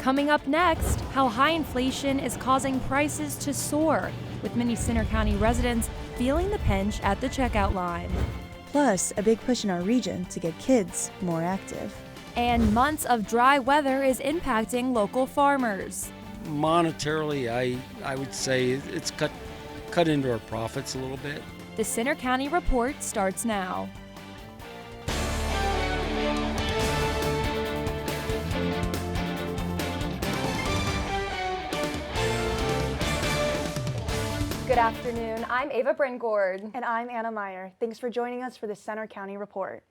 Coming up next, how high inflation is causing prices to soar, with many Center County residents feeling the pinch at the checkout line. Plus, a big push in our region to get kids more active. And months of dry weather is impacting local farmers. Monetarily, I would say it's cut into our profits a little bit. The Center County Report starts now. Good afternoon. I'm Ava Bringord. And I'm Anna Meyer. Thanks for joining us for the Center County Report.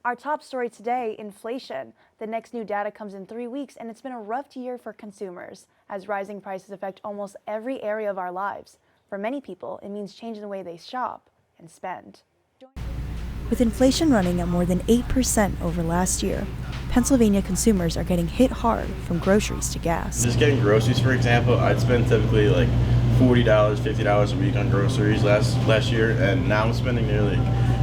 Our top story today, inflation. The next new data comes in 3 weeks, and it's been a rough year for consumers as rising prices affect almost every area of our lives. For many people, it means changing the way they shop and spend. With inflation running at more than 8% over last year, Pennsylvania consumers are getting hit hard from groceries to gas. Just getting groceries, for example, I'd spend typically like $40, $50 a week on groceries last year, and now I'm spending nearly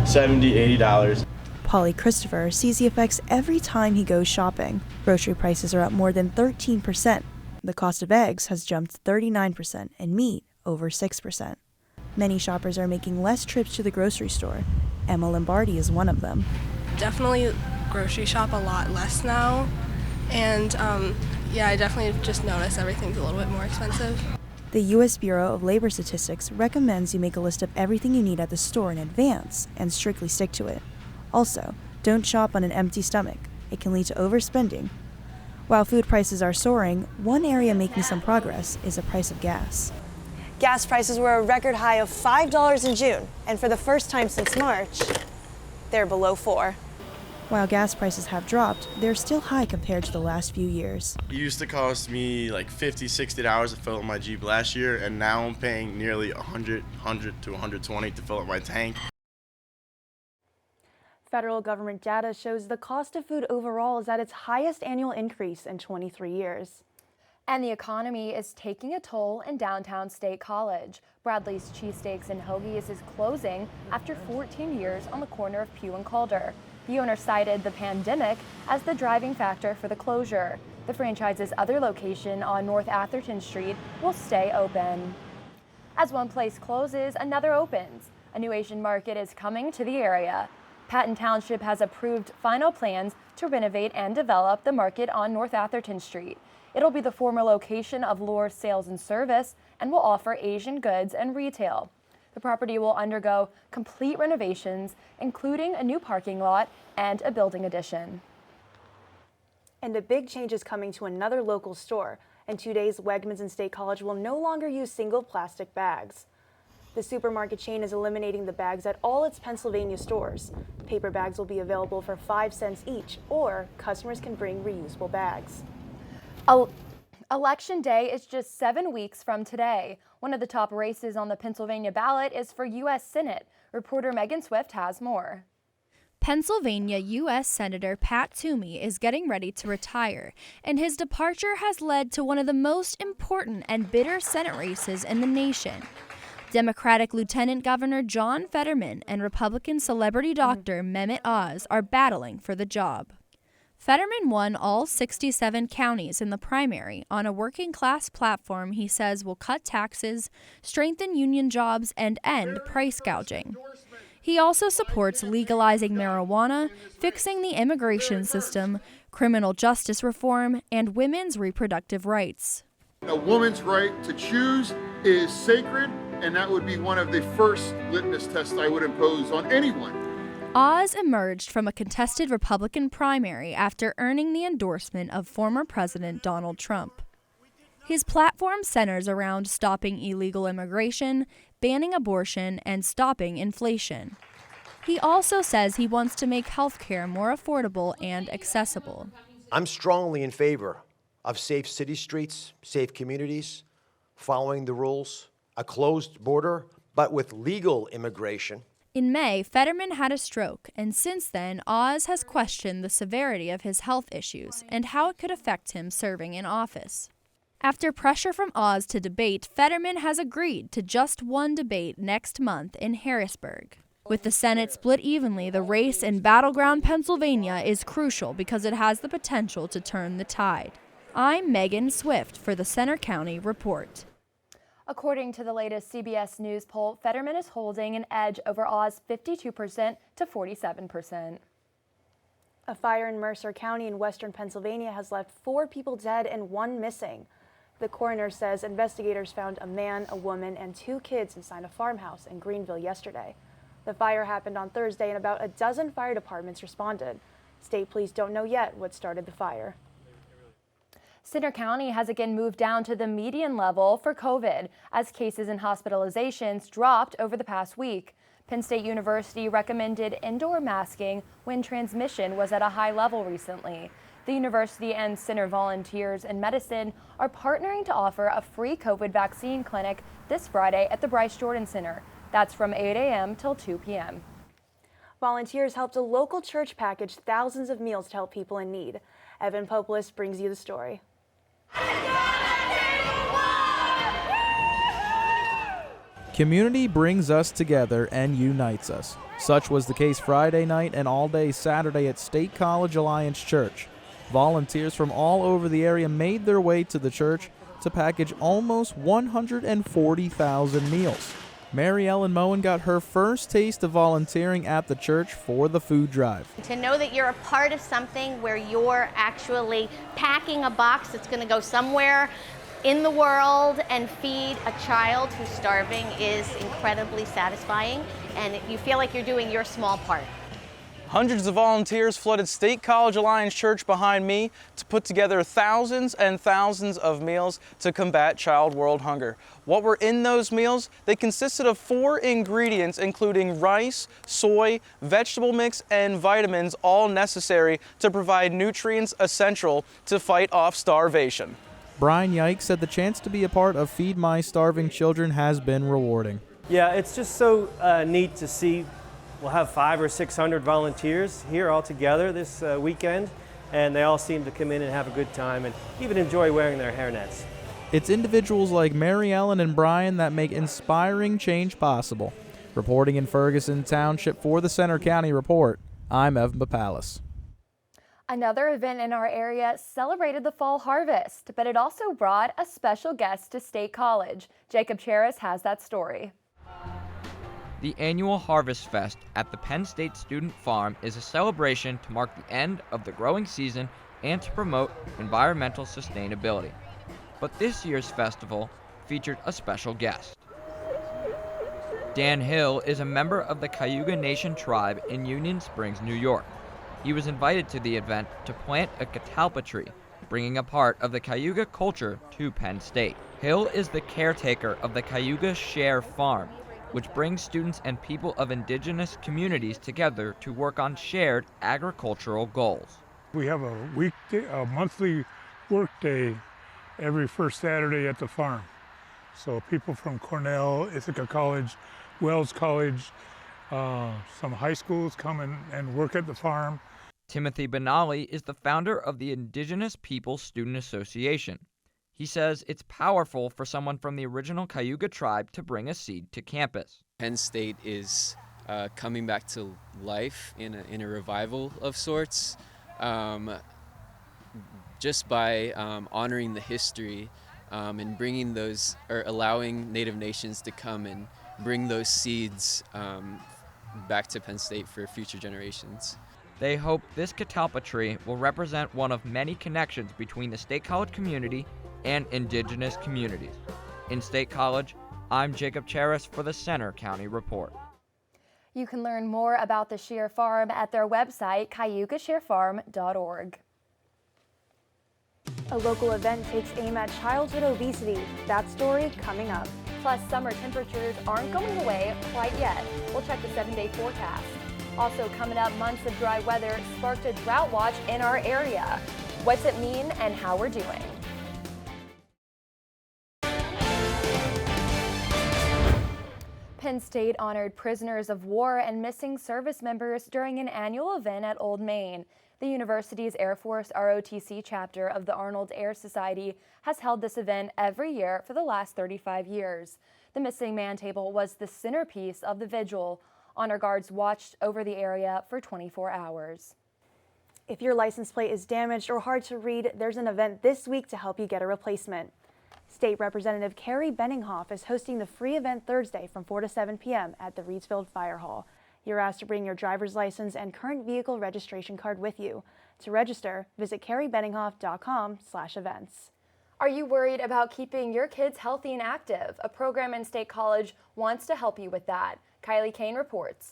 $70, $80. Paulie Christopher sees the effects every time he goes shopping. Grocery prices are up more than 13%. The cost of eggs has jumped 39% and meat over 6%. Many shoppers are making less trips to the grocery store. Emma Lombardi is one of them. Definitely grocery shop a lot less now, and I definitely just notice everything's a little bit more expensive. The U.S. Bureau of Labor Statistics recommends you make a list of everything you need at the store in advance and strictly stick to it. Also, don't shop on an empty stomach. It can lead to overspending. While food prices are soaring, one area making some progress is the price of gas. Gas prices were a record high of $5 in June, and for the first time since March, they're below $4. While gas prices have dropped, they're still high compared to the last few years. It used to cost me like $50, $60 to fill up my Jeep last year, and now I'm paying nearly $100 to $120 to fill up my tank. Federal government data shows the cost of food overall is at its highest annual increase in 23 years. And the economy is taking a toll in downtown State College. Bradley's Cheesesteaks and Hoagies is closing after 14 years on the corner of Pew and Calder. The owner cited the pandemic as the driving factor for the closure. The franchise's other location on North Atherton Street will stay open. As one place closes, another opens. A new Asian market is coming to the area. Patton Township has approved final plans to renovate and develop the market on North Atherton Street. It'll be the former location of Lure Sales and Service and will offer Asian goods and retail. The property will undergo complete renovations, including a new parking lot and a building addition. And a big change is coming to another local store. In 2 days, Wegmans and State College will no longer use single plastic bags. The supermarket chain is eliminating the bags at all its Pennsylvania stores. Paper bags will be available for 5 cents each, or customers can bring reusable bags. Election Day is just 7 weeks from today. One of the top races on the Pennsylvania ballot is for U.S. Senate. Reporter Megan Swift has more. Pennsylvania U.S. Senator Pat Toomey is getting ready to retire, and his departure has led to one of the most important and bitter Senate races in the nation. Democratic Lieutenant Governor John Fetterman and Republican celebrity doctor Mehmet Oz are battling for the job. Fetterman won all 67 counties in the primary on a working-class platform he says will cut taxes, strengthen union jobs, and end price gouging. He also supports legalizing marijuana, fixing the immigration system, criminal justice reform, and women's reproductive rights. A woman's right to choose is sacred, and that would be one of the first litmus tests I would impose on anyone. Oz emerged from a contested Republican primary after earning the endorsement of former President Donald Trump. His platform centers around stopping illegal immigration, banning abortion, and stopping inflation. He also says he wants to make health care more affordable and accessible. I'm strongly in favor of safe city streets, safe communities, following the rules, a closed border, but with legal immigration. In May, Fetterman had a stroke, and since then, Oz has questioned the severity of his health issues and how it could affect him serving in office. After pressure from Oz to debate, Fetterman has agreed to just one debate next month in Harrisburg. With the Senate split evenly, the race in battleground Pennsylvania is crucial because it has the potential to turn the tide. I'm Megan Swift for the Center County Report. According to the latest CBS News poll, Fetterman is holding an edge over Oz 52% to 47%. A fire in Mercer County in western Pennsylvania has left 4 people dead and 1 missing. The coroner says investigators found a man, a woman, and 2 kids inside a farmhouse in Greenville yesterday. The fire happened on Thursday and about a dozen fire departments responded. State police don't know yet what started the fire. Center County has again moved down to the median level for COVID as cases and hospitalizations dropped over the past week. Penn State University recommended indoor masking when transmission was at a high level recently. The university and center volunteers in medicine are partnering to offer a free COVID vaccine clinic this Friday at the Bryce Jordan Center. That's from 8 a.m. till 2 p.m. Volunteers helped a local church package thousands of meals to help people in need. Evan Populus brings you the story. Community brings us together and unites us. Such was the case Friday night and all day Saturday at State College Alliance Church. Volunteers from all over the area made their way to the church to package almost 140,000 meals. Mary Ellen Moen got her first taste of volunteering at the church for the food drive. To know that you're a part of something where you're actually packing a box that's going to go somewhere in the world and feed a child who's starving is incredibly satisfying, and you feel like you're doing your small part. Hundreds of volunteers flooded State College Alliance Church behind me to put together thousands and thousands of meals to combat child world hunger. What were in those meals? They consisted of 4 ingredients, including rice, soy, vegetable mix, and vitamins, all necessary to provide nutrients essential to fight off starvation. Brian Yike said the chance to be a part of Feed My Starving Children has been rewarding. Yeah, it's just so neat to see. We'll have 500 or 600 volunteers here all together this weekend, and they all seem to come in and have a good time and even enjoy wearing their hairnets. It's individuals like Mary Ellen and Brian that make inspiring change possible. Reporting in Ferguson Township for the Center County Report, I'm Evan Papalis. Another event in our area celebrated the fall harvest, but it also brought a special guest to State College. Jacob Charis has that story. The annual Harvest Fest at the Penn State Student Farm is a celebration to mark the end of the growing season and to promote environmental sustainability. But this year's festival featured a special guest. Dan Hill is a member of the Cayuga Nation tribe in Union Springs, New York. He was invited to the event to plant a catalpa tree, bringing a part of the Cayuga culture to Penn State. Hill is the caretaker of the Cayuga Share Farm, which brings students and people of indigenous communities together to work on shared agricultural goals. We have a monthly work day every first Saturday at the farm. So people from Cornell, Ithaca College, Wells College, some high schools come and work at the farm. Timothy Benali is the founder of the Indigenous Peoples Student Association. He says it's powerful for someone from the original Cayuga tribe to bring a seed to campus. Penn State is coming back to life in a revival of sorts, just by honoring the history and bringing those, or allowing Native nations to come and bring those seeds back to Penn State for future generations. They hope this catalpa tree will represent one of many connections between the State College community and indigenous communities. In State College, I'm Jacob Charis for the Center County Report. You can learn more about the Share Farm at their website, cayugasharefarm.org. A local event takes aim at childhood obesity. That story coming up. Plus, summer temperatures aren't going away quite yet. We'll check the 7-day forecast. Also coming up, months of dry weather sparked a drought watch in our area. What's it mean and how we're doing? Penn State honored prisoners of war and missing service members during an annual event at Old Main. The university's Air Force ROTC chapter of the Arnold Air Society has held this event every year for the last 35 years. The missing man table was the centerpiece of the vigil. Honor guards watched over the area for 24 hours. If your license plate is damaged or hard to read, there's an event this week to help you get a replacement. State Representative Carrie Benninghoff is hosting the free event Thursday from 4 to 7 p.m. at the Reedsfield Fire Hall. You're asked to bring your driver's license and current vehicle registration card with you. To register, visit carriebenninghoff.com/events. Are you worried about keeping your kids healthy and active? A program in State College wants to help you with that. Kylie Kane reports.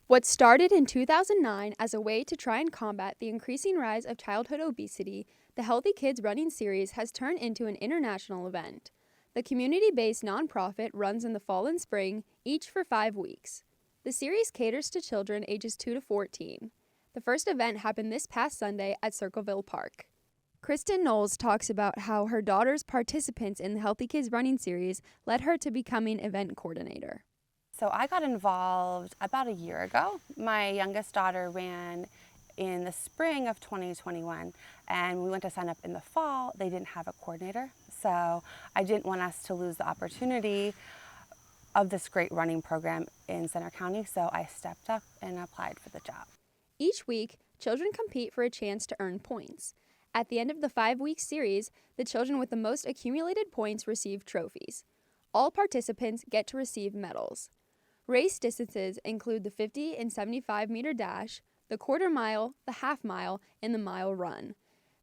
What started in 2009 as a way to try and combat the increasing rise of childhood obesity, the Healthy Kids Running Series has turned into an international event. The community-based nonprofit runs in the fall and spring, each for 5 weeks. The series caters to children ages 2 to 14. The first event happened this past Sunday at Circleville Park. Kristen Knowles talks about how her daughter's participants in the Healthy Kids Running Series led her to becoming event coordinator. So I got involved about a year ago. My youngest daughter ran in the spring of 2021, and we went to sign up in the fall. They didn't have a coordinator, so I didn't want us to lose the opportunity of this great running program in Center County, so I stepped up and applied for the job. Each week, children compete for a chance to earn points. At the end of the 5-week series, the children with the most accumulated points receive trophies. All participants get to receive medals. Race distances include the 50 and 75 meter dash, the quarter mile, the half mile, and the mile run.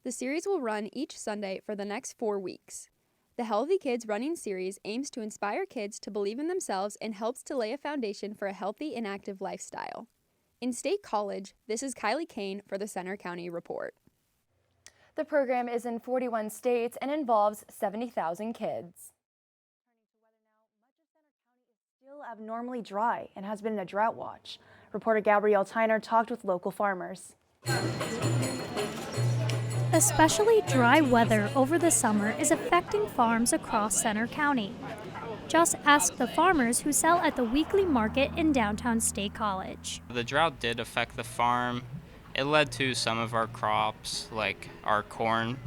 The series will run each Sunday for the next 4 weeks. The Healthy Kids Running Series aims to inspire kids to believe in themselves and helps to lay a foundation for a healthy and active lifestyle. In State College, this is Kylie Kane for the Center County Report. The program is in 41 states and involves 70,000 kids. Still abnormally dry and has been in a drought watch. Reporter Gabrielle Tyner talked with local farmers. Especially dry weather over the summer is affecting farms across Center County. Just ask the farmers who sell at the weekly market in downtown State College. The drought did affect the farm. It led to some of our crops, like our corn,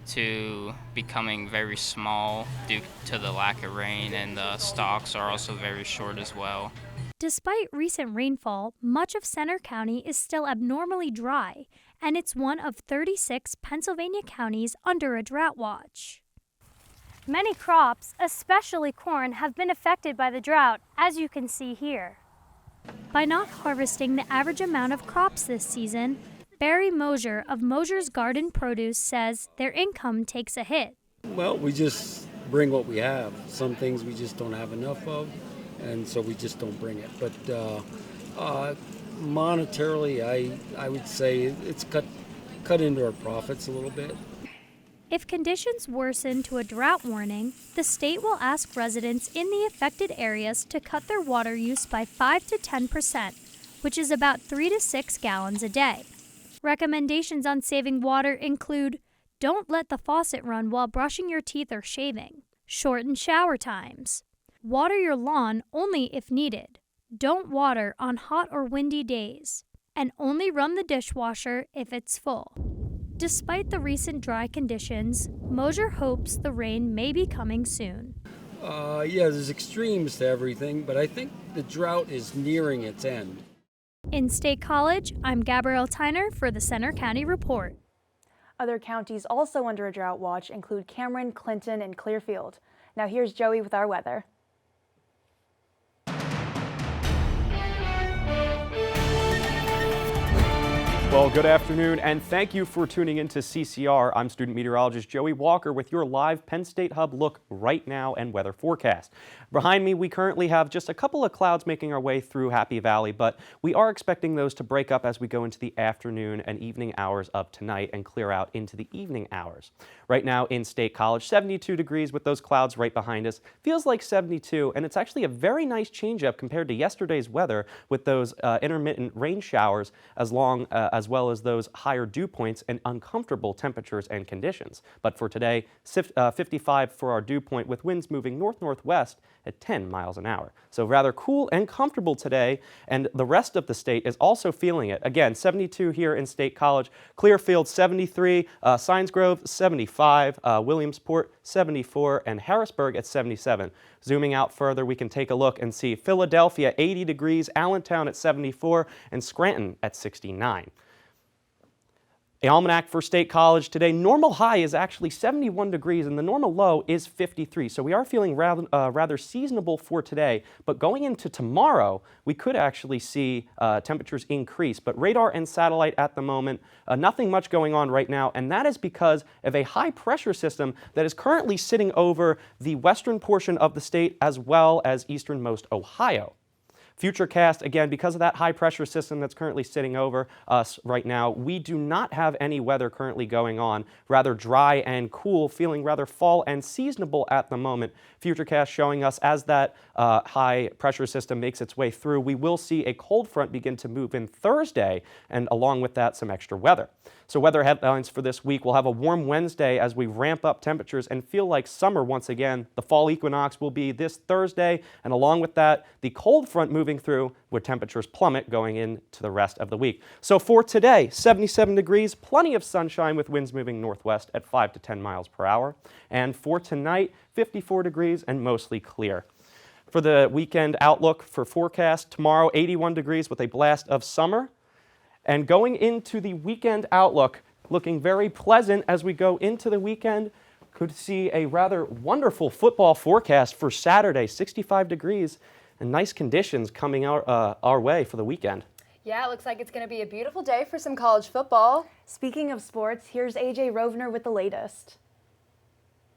to becoming very small due to the lack of rain, and the stalks are also very short as well. Despite recent rainfall, much of Center County is still abnormally dry, and it's one of 36 Pennsylvania counties under a drought watch. Many crops, especially corn, have been affected by the drought, as you can see here. By not harvesting the average amount of crops this season, Barry Mosier of Mosier's Garden Produce says their income takes a hit. Well, we just bring what we have. Some things we just don't have enough of, and so we just don't bring it. But monetarily, I would say it's cut into our profits a little bit. If conditions worsen to a drought warning, the state will ask residents in the affected areas to cut their water use by 5 to 10%, which is about 3 to 6 gallons a day. Recommendations on saving water include: don't let the faucet run while brushing your teeth or shaving, shorten shower times, water your lawn only if needed, don't water on hot or windy days, and only run the dishwasher if it's full. Despite the recent dry conditions, Mosier hopes the rain may be coming soon. Yeah, there's extremes to everything, but I think the drought is nearing its end. In State College, I'm Gabrielle Tyner for the Center County Report. Other counties also under a drought watch include Cameron, Clinton, and Clearfield. Now here's Joey with our weather. Well, good afternoon, and thank you for tuning in to CCR. I'm student meteorologist Joey Walker with your live Penn State Hub look right now and weather forecast. Behind me, we currently have just a couple of clouds making our way through Happy Valley, but we are expecting those to break up as we go into the afternoon and evening hours of tonight and clear out into the evening hours. Right now in State College, 72 degrees with those clouds right behind us. Feels like 72, and it's actually a very nice change up compared to yesterday's weather with those intermittent rain showers as well as those higher dew points and uncomfortable temperatures and conditions. But for today, 55 for our dew point with winds moving north-northwest at 10 miles an hour. So rather cool and comfortable today, and the rest of the state is also feeling it. Again, 72 here in State College, Clearfield 73, Science Grove 75, Williamsport 74, and Harrisburg at 77. Zooming out further, we can take a look and see Philadelphia 80 degrees, Allentown at 74, and Scranton at 69. The almanac for State College today, normal high is actually 71 degrees and the normal low is 53. So we are feeling rather seasonable for today, but going into tomorrow, we could actually see temperatures increase. But radar and satellite at the moment, nothing much going on right now, and that is because of a high pressure system that is currently sitting over the western portion of the state as well as easternmost Ohio. Futurecast, again, because of that high pressure system that's currently sitting over us right now, we do not have any weather currently going on. Rather dry and cool, feeling rather fall and seasonable at the moment. Futurecast showing us as that high pressure system makes its way through, we will see a cold front begin to move in Thursday, and along with that, some extra weather. So weather headlines for this week, we'll have a warm Wednesday as we ramp up temperatures and feel like summer once again. The fall equinox will be this Thursday, and along with that, the cold front moving through where temperatures plummet going into the rest of the week. So for today, 77 degrees, plenty of sunshine with winds moving northwest at 5 to 10 miles per hour. And for tonight, 54 degrees and mostly clear. For the weekend outlook for forecast, tomorrow 81 degrees with a blast of summer. And going into the weekend outlook, looking very pleasant as we go into the weekend. Could see a rather wonderful football forecast for Saturday, 65 degrees and nice conditions coming out our way for the weekend. Yeah, it looks like it's going to be a beautiful day for some college football. Speaking of sports, here's AJ Rovner with the latest.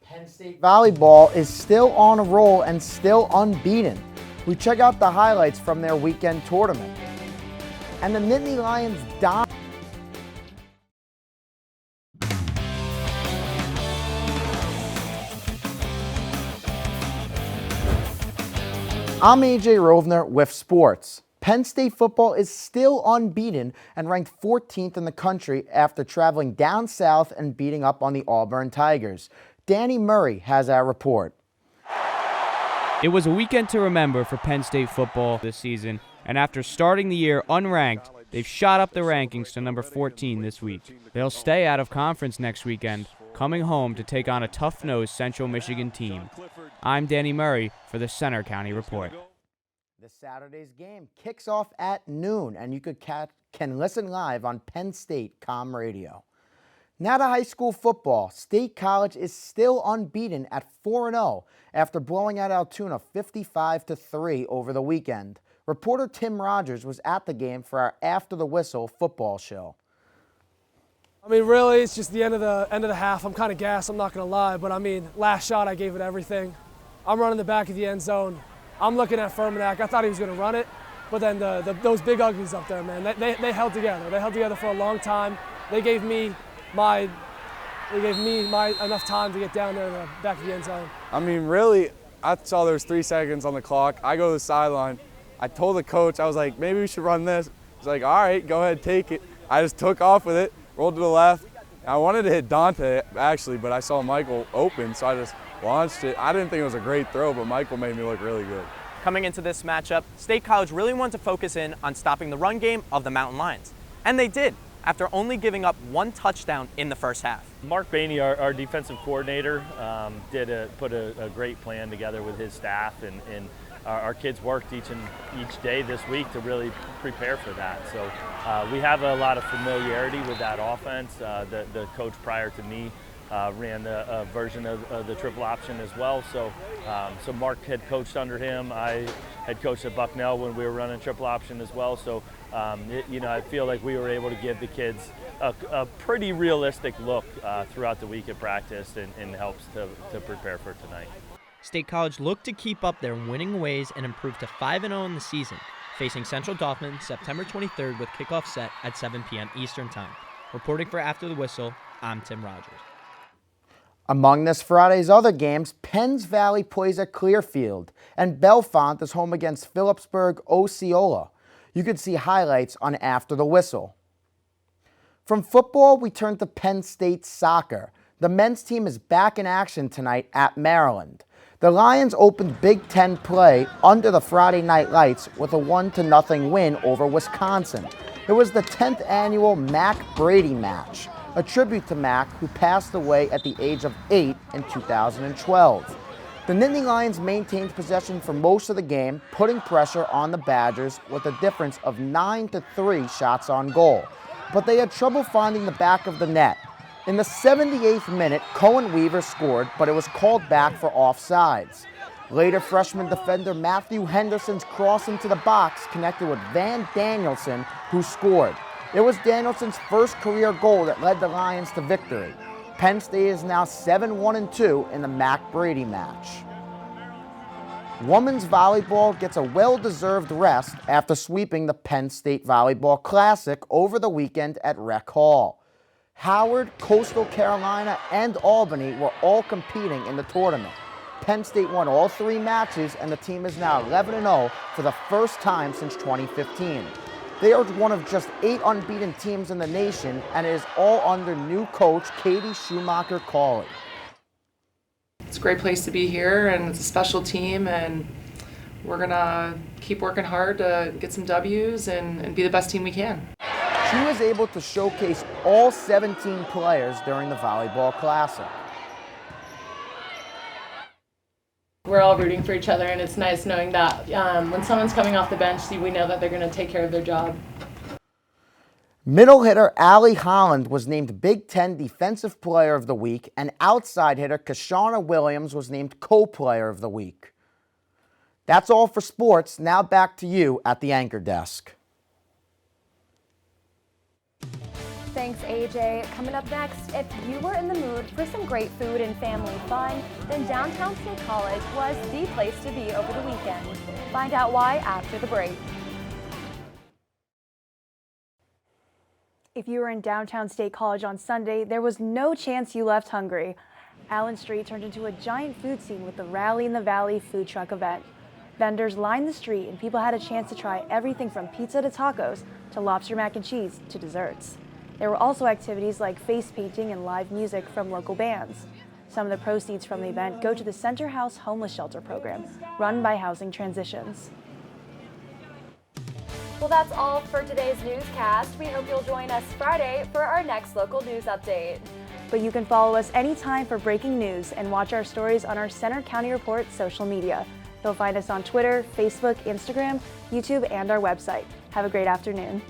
Penn State volleyball is still on a roll and still unbeaten. We check out the highlights from their weekend tournament. And the Nittany Lions dominate. I'm AJ Rovner with sports. Penn State football is still unbeaten and ranked 14th in the country after traveling down south and beating up on the Auburn Tigers. Danny Murray has our report. It was a weekend to remember for Penn State football this season, and after starting the year unranked, they've shot up the rankings to number 14 this week. They'll stay out of conference next weekend, coming home to take on a tough-nosed Central Michigan team. I'm Danny Murray for the Center County Report. This Saturday's game kicks off at noon, and you can listen live on Penn State Com Radio. Now to high school football. State College is still unbeaten at 4-0 after blowing out Altoona 55-3 over the weekend. Reporter Tim Rogers was at the game for our After the Whistle football show. I mean, really, it's just the end of the half. I'm kind of gassed, I'm not going to lie, but I mean, last shot I gave it everything. I'm running the back of the end zone. I'm looking at Fermanak. I thought he was going to run it, but then those big uglies up there, man, they held together. They held together for a long time. They gave me enough time to get down there in the back of the end zone. I mean, really, I saw there was 3 seconds on the clock. I go to the sideline. I told the coach, I was like, maybe we should run this. He's like, all right, go ahead, take it. I just took off with it, rolled to the left. I wanted to hit Dante, actually, but I saw Michael open, so I just launched it. I didn't think it was a great throw, but Michael made me look really good. Coming into this matchup, State College really wanted to focus in on stopping the run game of the Mountain Lions. And they did, after only giving up 1 touchdown in the first half. Mark Bainey, our defensive coordinator, put a great plan together with his staff, and our kids worked each day this week to really prepare for that. So we have a lot of familiarity with that offense. The coach prior to me ran a version of the triple option as well. So Mark had coached under him. I had coached at Bucknell when we were running triple option as well. So I feel like we were able to give the kids a pretty realistic look throughout the week of practice, and helps to prepare for tonight. State College looked to keep up their winning ways and improve to 5-0 in the season, facing Central Dauphin September 23rd with kickoff set at 7 p.m. Eastern Time. Reporting for After the Whistle, I'm Tim Rogers. Among this Friday's other games, Penns Valley plays at Clearfield, and Bellefonte is home against Phillipsburg Osceola. You could see highlights on After the Whistle. From football, we turn to Penn State soccer. The men's team is back in action tonight at Maryland. The Lions opened Big Ten play under the Friday night lights with a 1-0 win over Wisconsin. It was the 10th annual Mac Brady match, a tribute to Mac, who passed away at the age of 8 in 2012. The Nittany Lions maintained possession for most of the game, putting pressure on the Badgers with a difference of 9-3 shots on goal. but they had trouble finding the back of the net. In the 78th minute, Cohen Weaver scored, but it was called back for offsides. Later, freshman defender Matthew Henderson's cross into the box connected with Van Danielson, who scored. It was Danielson's first career goal that led the Lions to victory. Penn State is now 7-1-2 in the Mac Brady match. Women's volleyball gets a well-deserved rest after sweeping the Penn State Volleyball Classic over the weekend at Rec Hall. Howard, Coastal Carolina, and Albany were all competing in the tournament. Penn State won all 3 matches, and the team is now 11-0 for the first time since 2015. They are one of just 8 unbeaten teams in the nation, and it is all under new coach Katie Schumacher-Cawley. It's a great place to be here, and it's a special team, and we're going to keep working hard to get some W's and be the best team we can. She was able to showcase all 17 players during the Volleyball Classic. We're all rooting for each other, and it's nice knowing that when someone's coming off the bench, we know that they're going to take care of their job. Middle hitter Allie Holland was named Big Ten Defensive Player of the Week, and outside hitter Kashana Williams was named Co-Player of the Week. That's all for sports. Now back to you at the anchor desk. Thanks, AJ. Coming up next, if you were in the mood for some great food and family fun, then Downtown State College was the place to be over the weekend. Find out why after the break. If you were in Downtown State College on Sunday, there was no chance you left hungry. Allen Street turned into a giant food scene with the Rally in the Valley food truck event. Vendors lined the street and people had a chance to try everything from pizza to tacos to lobster mac and cheese to desserts. There were also activities like face painting and live music from local bands. Some of the proceeds from the event go to the Center House Homeless Shelter program, run by Housing Transitions. Well, that's all for today's newscast. We hope you'll join us Friday for our next local news update. But you can follow us anytime for breaking news and watch our stories on our Center County Report social media. You'll find us on Twitter, Facebook, Instagram, YouTube, and our website. Have a great afternoon.